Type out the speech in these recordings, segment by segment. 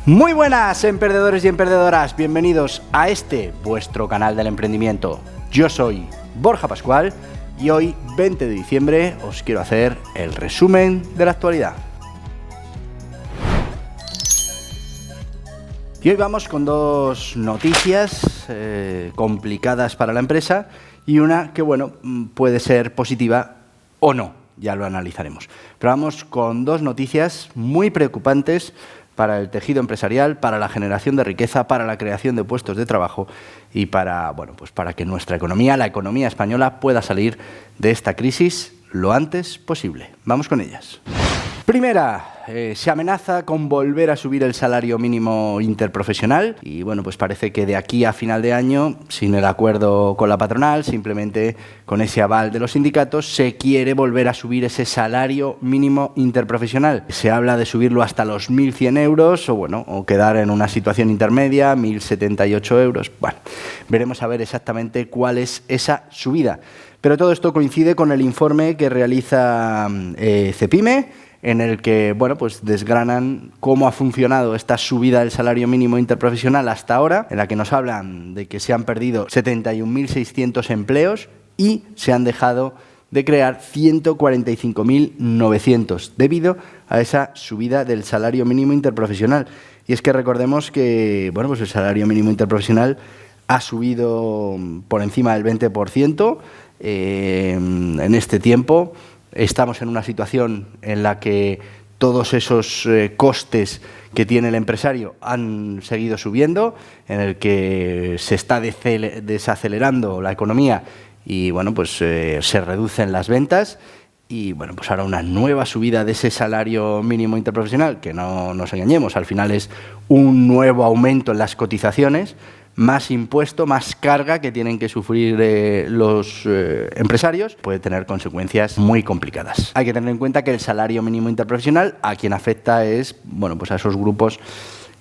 Muy buenas, emprendedores y emprendedoras, bienvenidos a este, vuestro canal del emprendimiento. Yo soy Borja Pascual y hoy, 20 de diciembre, os quiero hacer el resumen de la actualidad. Y hoy vamos con dos noticias complicadas para la empresa y una que, bueno, puede ser positiva o no, ya lo analizaremos. Pero vamos con dos noticias muy preocupantes para el tejido empresarial, para la generación de riqueza, para la creación de puestos de trabajo y para, bueno, pues para que nuestra economía, la economía española, pueda salir de esta crisis lo antes posible. Vamos con ellas. Primera, se amenaza con volver a subir el salario mínimo interprofesional y bueno, pues parece que de aquí a final de año, sin el acuerdo con la patronal, simplemente con ese aval de los sindicatos, se quiere volver a subir ese salario mínimo interprofesional. Se habla de subirlo hasta los 1.100 euros o quedar en una situación intermedia, 1.078 euros. Bueno, veremos a ver exactamente cuál es esa subida. Pero todo esto coincide con el informe que realiza Cepime, en el que, bueno, pues desgranan cómo ha funcionado esta subida del salario mínimo interprofesional hasta ahora, en la que nos hablan de que se han perdido 71.600 empleos y se han dejado de crear 145.900 debido a esa subida del salario mínimo interprofesional. Y es que recordemos que, bueno, pues el salario mínimo interprofesional ha subido por encima del 20% en este tiempo. Estamos en una situación en la que todos esos costes que tiene el empresario han seguido subiendo, en el que se está desacelerando la economía y bueno, pues se reducen las ventas y bueno, pues ahora una nueva subida de ese salario mínimo interprofesional, que no nos engañemos, al final es un nuevo aumento en las cotizaciones, más impuesto, más carga que tienen que sufrir los empresarios, puede tener consecuencias muy complicadas. Hay que tener en cuenta que el salario mínimo interprofesional a quien afecta es, bueno, pues a esos grupos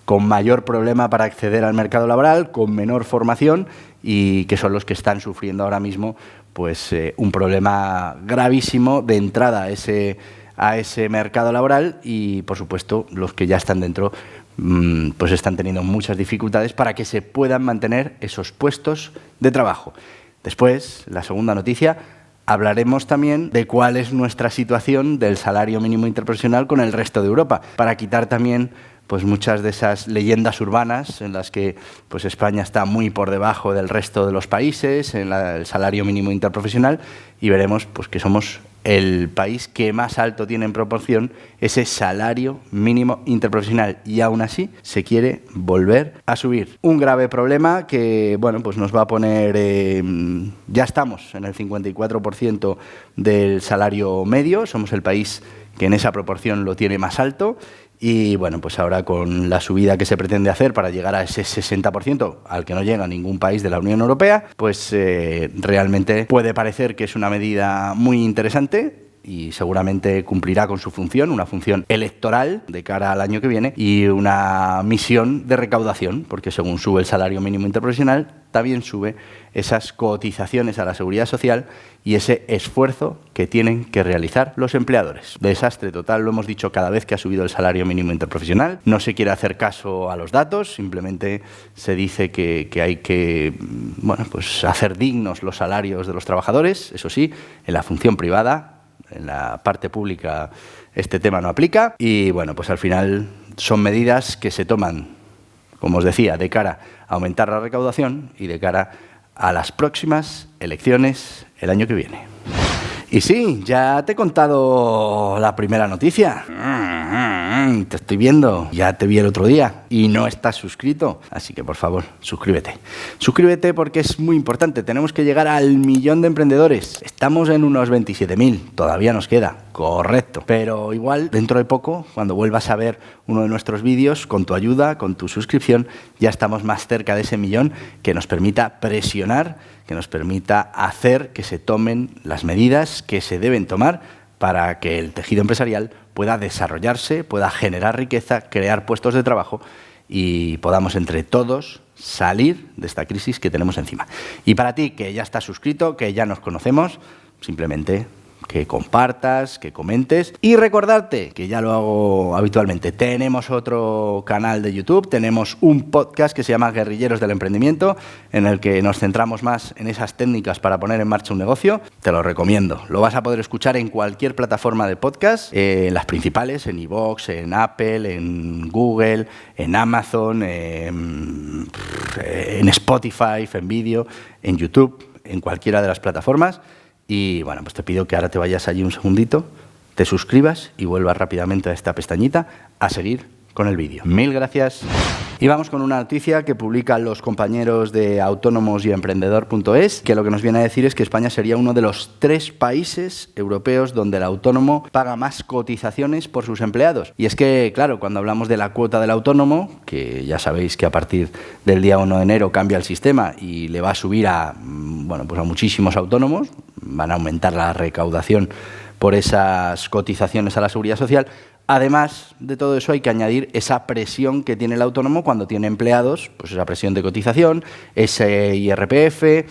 con mayor problema para acceder al mercado laboral, con menor formación y que son los que están sufriendo ahora mismo pues un problema gravísimo de entrada a ese mercado laboral y, por supuesto, los que ya están dentro pues están teniendo muchas dificultades para que se puedan mantener esos puestos de trabajo. Después, la segunda noticia, hablaremos también de cuál es nuestra situación del salario mínimo interprofesional con el resto de Europa, para quitar también pues muchas de esas leyendas urbanas en las que pues España está muy por debajo del resto de los países en el salario mínimo interprofesional y veremos pues que somos el país que más alto tiene en proporción ese salario mínimo interprofesional y aún así se quiere volver a subir. Un grave problema que, bueno, pues nos va a poner, ya estamos en el 54% del salario medio, somos el país que en esa proporción lo tiene más alto. Y bueno, pues ahora con la subida que se pretende hacer para llegar a ese 60%, al que no llega ningún país de la Unión Europea, pues realmente puede parecer que es una medida muy interesante y seguramente cumplirá con su función, una función electoral de cara al año que viene y una misión de recaudación, porque según sube el salario mínimo interprofesional, también sube esas cotizaciones a la Seguridad Social y ese esfuerzo que tienen que realizar los empleadores. Desastre total, lo hemos dicho cada vez que ha subido el salario mínimo interprofesional. No se quiere hacer caso a los datos, simplemente se dice que hay que, bueno, pues hacer dignos los salarios de los trabajadores. Eso sí, en la función privada, en la parte pública, este tema no aplica. Y bueno, pues al final son medidas que se toman, como os decía, de cara a aumentar la recaudación y de cara a las próximas elecciones el año que viene. Y sí, ya te he contado la primera noticia. Te estoy viendo, ya te vi el otro día y no estás suscrito. Así que, por favor, suscríbete. Suscríbete porque es muy importante. Tenemos que llegar al 1.000.000 de emprendedores. Estamos en unos 27.000. Todavía nos queda. Correcto. Pero igual, dentro de poco, cuando vuelvas a ver uno de nuestros vídeos, con tu ayuda, con tu suscripción, ya estamos más cerca de ese 1.000.000 que nos permita presionar, que nos permita hacer que se tomen las medidas que se deben tomar para que el tejido empresarial pueda desarrollarse, pueda generar riqueza, crear puestos de trabajo y podamos entre todos salir de esta crisis que tenemos encima. Y para ti, que ya estás suscrito, que ya nos conocemos, simplemente que compartas, que comentes y recordarte, que ya lo hago habitualmente, tenemos otro canal de YouTube, tenemos un podcast que se llama Guerrilleros del Emprendimiento, en el que nos centramos más en esas técnicas para poner en marcha un negocio. Te lo recomiendo. Lo vas a poder escuchar en cualquier plataforma de podcast, en las principales, en iVoox, en Apple, en Google, en Amazon, en Spotify, en vídeo, en YouTube, en cualquiera de las plataformas. Y bueno, pues te pido que ahora te vayas allí un segundito, te suscribas y vuelvas rápidamente a esta pestañita a seguir con el vídeo. Mil gracias. Y vamos con una noticia que publican los compañeros de Autónomos y Emprendedor.es, que lo que nos viene a decir es que España sería uno de los 3 países europeos donde el autónomo paga más cotizaciones por sus empleados. Y es que, claro, cuando hablamos de la cuota del autónomo, que ya sabéis que a partir del día 1 de enero cambia el sistema y le va a subir a muchísimos autónomos, van a aumentar la recaudación por esas cotizaciones a la Seguridad Social. Además de todo eso, hay que añadir esa presión que tiene el autónomo cuando tiene empleados, pues esa presión de cotización, ese IRPF,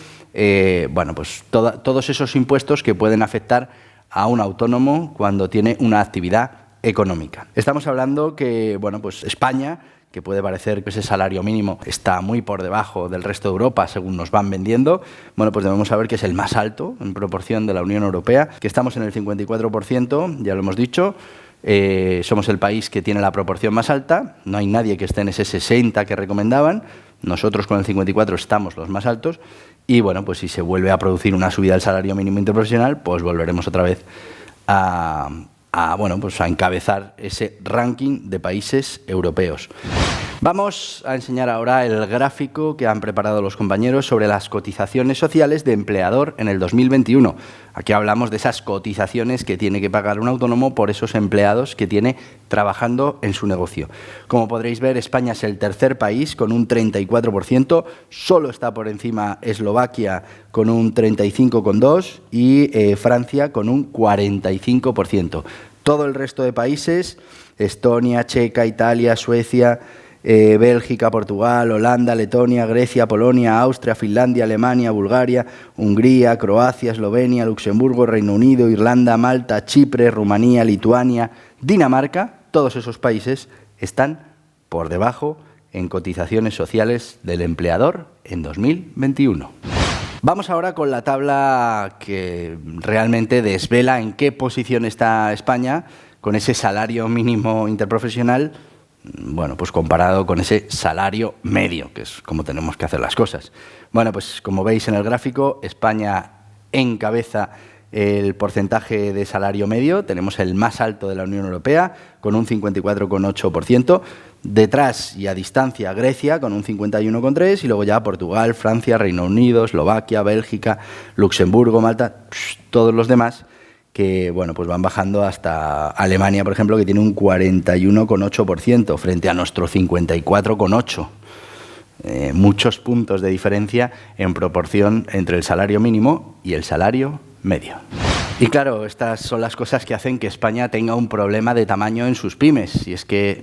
todos esos impuestos que pueden afectar a un autónomo cuando tiene una actividad económica. Estamos hablando que, España, que puede parecer que ese salario mínimo está muy por debajo del resto de Europa, según nos van vendiendo, pues debemos saber que es el más alto en proporción de la Unión Europea, que estamos en el 54%, ya lo hemos dicho. Somos el país que tiene la proporción más alta, no hay nadie que esté en ese 60 que recomendaban, nosotros con el 54 estamos los más altos y pues si se vuelve a producir una subida del salario mínimo interprofesional, pues volveremos otra vez a encabezar ese ranking de países europeos. Vamos a enseñar ahora el gráfico que han preparado los compañeros sobre las cotizaciones sociales de empleador en el 2021. Aquí hablamos de esas cotizaciones que tiene que pagar un autónomo por esos empleados que tiene trabajando en su negocio. Como podréis ver, España es el tercer país con un 34%, solo está por encima Eslovaquia con un 35,2% y Francia con un 45%. Todo el resto de países, Estonia, Checa, Italia, Suecia, Bélgica, Portugal, Holanda, Letonia, Grecia, Polonia, Austria, Finlandia, Alemania, Bulgaria, Hungría, Croacia, Eslovenia, Luxemburgo, Reino Unido, Irlanda, Malta, Chipre, Rumanía, Lituania, Dinamarca, todos esos países están por debajo en cotizaciones sociales del empleador en 2021. Vamos ahora con la tabla que realmente desvela en qué posición está España con ese salario mínimo interprofesional, comparado con ese salario medio, que es como tenemos que hacer las cosas. Como veis en el gráfico, España encabeza el porcentaje de salario medio, tenemos el más alto de la Unión Europea, con un 54,8%, detrás y a distancia Grecia, con un 51,3%, y luego ya Portugal, Francia, Reino Unido, Eslovaquia, Bélgica, Luxemburgo, Malta, todos los demás, que van bajando hasta Alemania, por ejemplo, que tiene un 41,8% frente a nuestro 54,8%. Muchos puntos de diferencia en proporción entre el salario mínimo y el salario medio. Y claro, estas son las cosas que hacen que España tenga un problema de tamaño en sus pymes. Y es que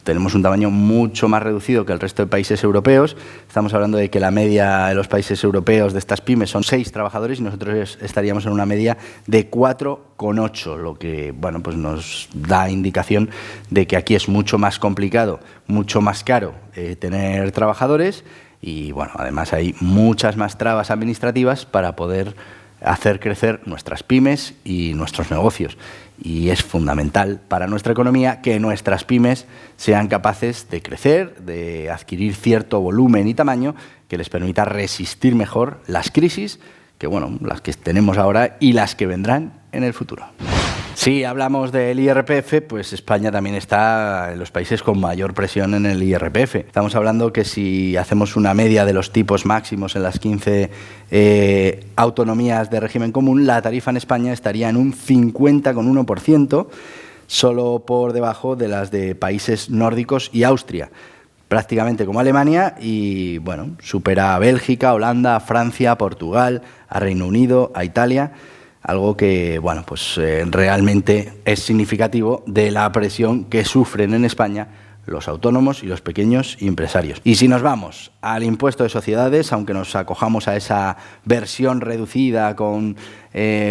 tenemos un tamaño mucho más reducido que el resto de países europeos. Estamos hablando de que la media de los países europeos de estas pymes son 6 trabajadores y nosotros estaríamos en una media de 4,8, lo que nos da indicación de que aquí es mucho más complicado, mucho más caro tener trabajadores y además hay muchas más trabas administrativas para poder hacer crecer nuestras pymes y nuestros negocios. Y es fundamental para nuestra economía que nuestras pymes sean capaces de crecer, de adquirir cierto volumen y tamaño que les permita resistir mejor las crisis que, las que tenemos ahora y las que vendrán en el futuro. Si hablamos del IRPF, pues España también está en los países con mayor presión en el IRPF. Estamos hablando que si hacemos una media de los tipos máximos en las 15 autonomías de régimen común, la tarifa en España estaría en un 50,1%, solo por debajo de las de países nórdicos y Austria, prácticamente como Alemania, y supera a Bélgica, a Holanda, a Francia, a Portugal, a Reino Unido, a Italia. Algo que, realmente es significativo de la presión que sufren en España los autónomos y los pequeños empresarios. Y si nos vamos al impuesto de sociedades, aunque nos acojamos a esa versión reducida con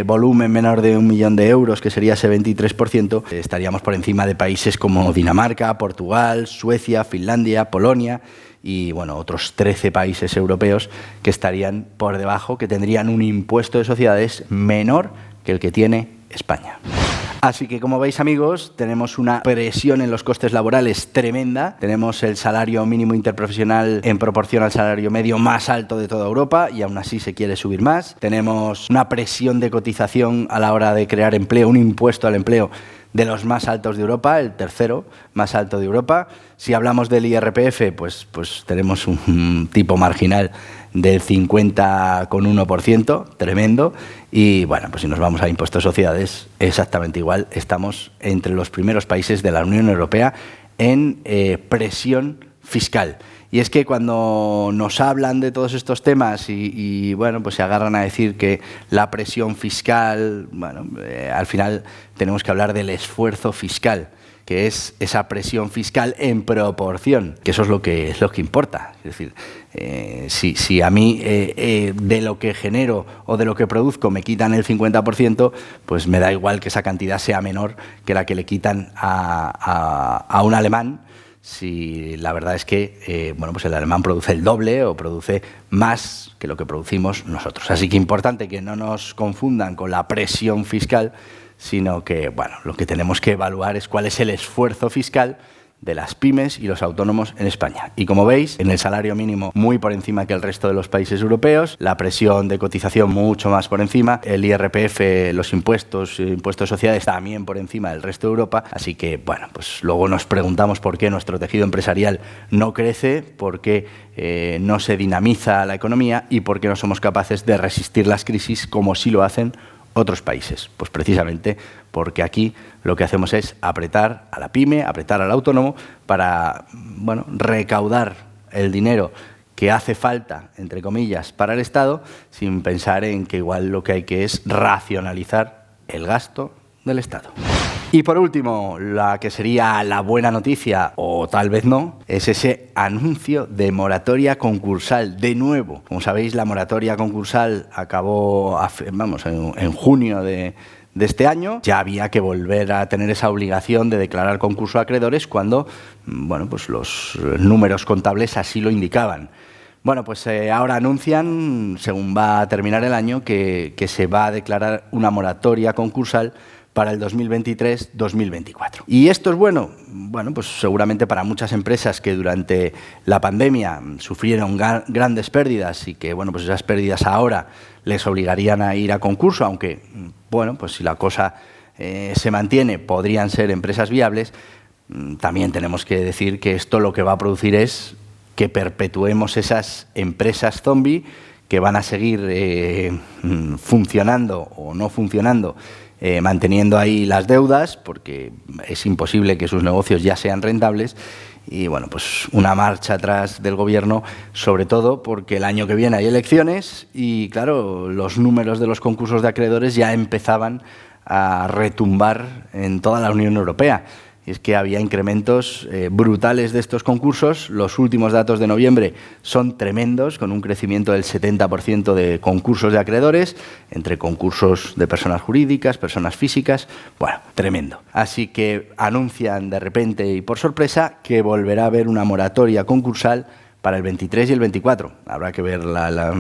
volumen menor de 1 millón de euros, que sería ese 23%, estaríamos por encima de países como Dinamarca, Portugal, Suecia, Finlandia, Polonia y bueno, otros 13 países europeos que estarían por debajo, que tendrían un impuesto de sociedades menor que el que tiene España. Así que, como veis, amigos, tenemos una presión en los costes laborales tremenda. Tenemos el salario mínimo interprofesional en proporción al salario medio más alto de toda Europa y aún así se quiere subir más. Tenemos una presión de cotización a la hora de crear empleo, un impuesto al empleo de los más altos de Europa, el tercero más alto de Europa. Si hablamos del IRPF, pues tenemos un tipo marginal del 50,1%, tremendo. Y bueno, pues si nos vamos a impuestos de sociedades, exactamente igual. Estamos entre los primeros países de la Unión Europea en presión fiscal. Y es que cuando nos hablan de todos estos temas y bueno, pues se agarran a decir que la presión fiscal, bueno, al final tenemos que hablar del esfuerzo fiscal, que es esa presión fiscal en proporción, que eso es lo que importa. Es decir, si a mí de lo que genero o de lo que produzco me quitan el 50%, pues me da igual que esa cantidad sea menor que la que le quitan a un alemán, si la verdad es que bueno, pues el alemán produce el doble o produce más que lo que producimos nosotros. Así que importante que no nos confundan con la presión fiscal, sino que bueno, lo que tenemos que evaluar es cuál es el esfuerzo fiscal de las pymes y los autónomos en España. Y como veis, en el salario mínimo muy por encima que el resto de los países europeos, la presión de cotización mucho más por encima, el IRPF, los impuestos de sociedades también por encima del resto de Europa. Así que, bueno, pues luego nos preguntamos por qué nuestro tejido empresarial no crece, por qué no se dinamiza la economía y por qué no somos capaces de resistir las crisis como sí lo hacen otros países. Pues precisamente porque aquí lo que hacemos es apretar a la pyme, apretar al autónomo para, bueno, recaudar el dinero que hace falta, entre comillas, para el Estado, sin pensar en que igual lo que hay que es racionalizar el gasto del Estado. Y por último, la que sería la buena noticia, o tal vez no, es ese anuncio de moratoria concursal. De nuevo, como sabéis, la moratoria concursal acabó en junio de este año. Ya había que volver a tener esa obligación de declarar concurso a acreedores cuando, bueno, pues los números contables así lo indicaban. Bueno, pues ahora anuncian, según va a terminar el año, que se va a declarar una moratoria concursal para el 2023-2024. ¿Y esto es bueno? Bueno, pues seguramente para muchas empresas que durante la pandemia sufrieron grandes pérdidas y que, bueno, pues esas pérdidas ahora les obligarían a ir a concurso, aunque, bueno, pues si la cosa se mantiene, podrían ser empresas viables. También tenemos que decir que esto lo que va a producir es que perpetuemos esas empresas zombie que van a seguir funcionando o no funcionando, manteniendo ahí las deudas, porque es imposible que sus negocios ya sean rentables. Y bueno, pues una marcha atrás del gobierno, sobre todo porque el año que viene hay elecciones y claro, los números de los concursos de acreedores ya empezaban a retumbar en toda la Unión Europea. Y es que había incrementos brutales de estos concursos. Los últimos datos de noviembre son tremendos, con un crecimiento del 70% de concursos de acreedores, entre concursos de personas jurídicas, personas físicas. Bueno, tremendo. Así que anuncian de repente y por sorpresa que volverá a haber una moratoria concursal para el 23 y el 24. Habrá que ver la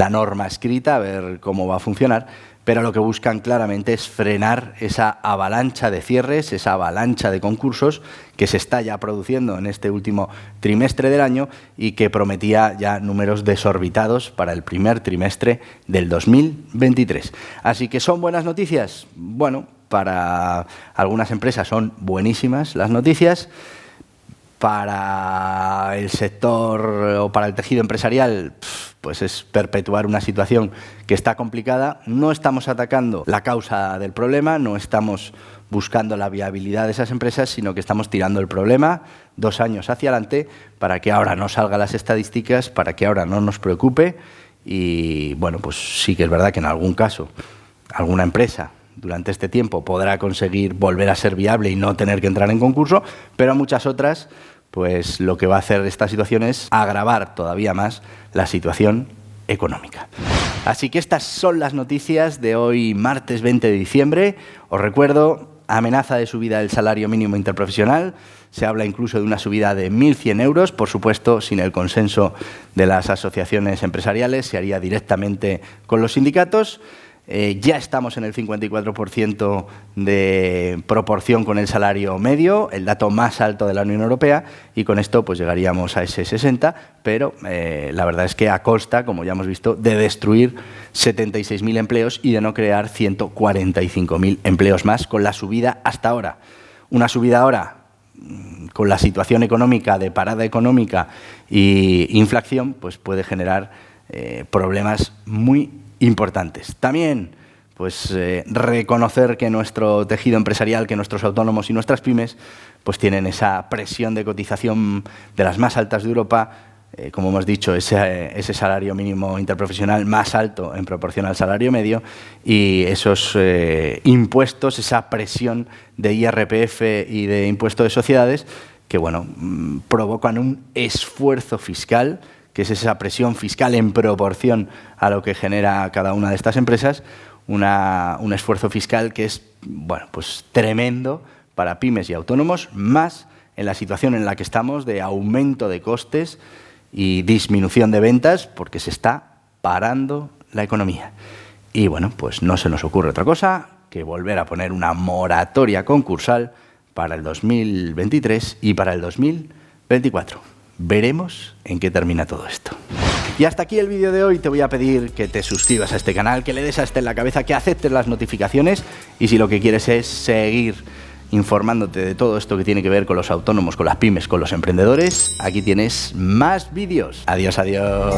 norma escrita, a ver cómo va a funcionar. Pero lo que buscan claramente es frenar esa avalancha de cierres, esa avalancha de concursos que se está ya produciendo en este último trimestre del año y que prometía ya números desorbitados para el primer trimestre del 2023. Así que ¿son buenas noticias? Bueno, para algunas empresas son buenísimas las noticias. Para el sector o para el tejido empresarial, pues es perpetuar una situación que está complicada. No estamos atacando la causa del problema, no estamos buscando la viabilidad de esas empresas, sino que estamos tirando el problema 2 años hacia adelante para que ahora no salgan las estadísticas, para que ahora no nos preocupe. Y bueno, pues sí que es verdad que en algún caso alguna empresa durante este tiempo podrá conseguir volver a ser viable y no tener que entrar en concurso, pero a muchas otras, pues lo que va a hacer esta situación es agravar todavía más la situación económica. Así que estas son las noticias de hoy, martes 20 de diciembre. Os recuerdo, amenaza de subida del salario mínimo interprofesional. Se habla incluso de una subida de 1.100 euros, por supuesto, sin el consenso de las asociaciones empresariales, se haría directamente con los sindicatos. Ya estamos en el 54% de proporción con el salario medio, el dato más alto de la Unión Europea, y con esto pues llegaríamos a ese 60%, pero la verdad es que a costa, como ya hemos visto, de destruir 76.000 empleos y de no crear 145.000 empleos más con la subida hasta ahora. Una subida ahora, con la situación económica de parada económica e inflación, pues puede generar problemas muy importantes. También, pues reconocer que nuestro tejido empresarial, que nuestros autónomos y nuestras pymes, pues tienen esa presión de cotización de las más altas de Europa, como hemos dicho, ese salario mínimo interprofesional más alto en proporción al salario medio, y esos impuestos, esa presión de IRPF y de impuesto de sociedades, que bueno, provocan un esfuerzo fiscal, que es esa presión fiscal en proporción a lo que genera cada una de estas empresas, un esfuerzo fiscal que es, bueno, pues tremendo para pymes y autónomos, más en la situación en la que estamos de aumento de costes y disminución de ventas, porque se está parando la economía. Y bueno, pues no se nos ocurre otra cosa que volver a poner una moratoria concursal para el 2023 y para el 2024. Veremos en qué termina todo esto. Y hasta aquí el vídeo de hoy. Te voy a pedir que te suscribas a este canal, que le des a este en la cabeza, que aceptes las notificaciones, y si lo que quieres es seguir informándote de todo esto que tiene que ver con los autónomos, con las pymes, con los emprendedores, aquí tienes más vídeos. Adiós, adiós.